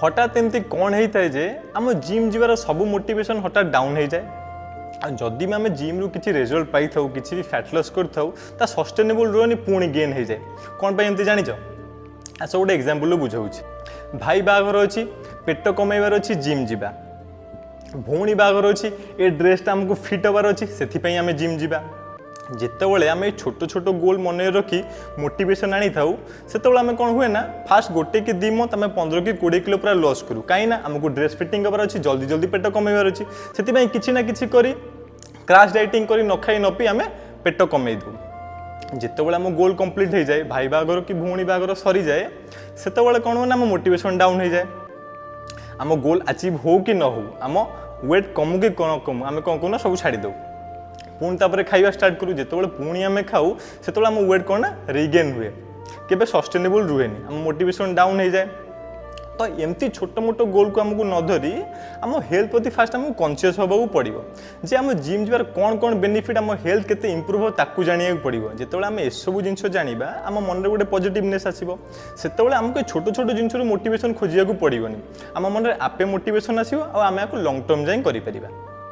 हठात एमती कौन होता है जे आम जिम जीवार सब मोटिवेशन हठात डाउन हो जाए जदि भी आम जिम रु किसी रिजल्ट पाई था किसी भी फैट लॉस कर सस्टेनेबल रोनी पुणी गेन हो जाए कौन पाई एमती जानिच आस गोटे एग्जांपल बुझाऊँ भाई बाहागर अच्छी पेट कमाइबार अच्छी जिम जीवा भौणी बाहागर अच्छी ए ड्रेसटा आमको फिट हबार अच्छी से आम जिम जीवा जितेबाला आम छोट छोट गोल मन रखी मोटिवेशन आनी था से आम कौन हुए ना फास्ट गोटे कि 2 मंथ आम 15 कि 20 किलो पूरा लॉस करूँ कहीं आमको ड्रेस फिटिंग हबार अच्छी जल्दी जल्दी पेट कमाइबार अच्छी से किसी ना किसी करी क्रैश डाइटिंग करी न खाई न पी आम पेट कमे दू जितेबाला आम गोल कंप्लीट हो जाए भाई बाहागर कि भौणी बाहागर सरी जाए से कौन हो ना आम मोटिवेशन डाउन हो जाए आम गोल अचीव हो कि न हो आम वेट कमु कि न कमु आम कौन कहना सब छाड़ी दो पुणी तापर खाइबा स्टार्ट करूँ जिते पुणी आम खाऊ से आम वेट कौन ना रिगेन हुए केबे सस्टेनेबल रुहे आम मोटिवेशन डाउन हो जाए तो एमती छोट मोट गोल को आमको न धरी आम हेल्थ प्रति फास्ट आमको कॉन्शियस होगा पड़ो जे आम जिम जीवार कौन कौन बेनिफिट आम हेल्थ केते इंप्रूव हो ताकू जानिया पड़ो जिते आम एसबू जिन जाना आम मन में गोटे पॉजिटिवनेस आसो से आमको छोट छोट जिन मोटिवेशन खोजिया पड़ोनी आम मन में आपे मोटिवेशन आसो आम लॉन्ग टर्म जाए करें।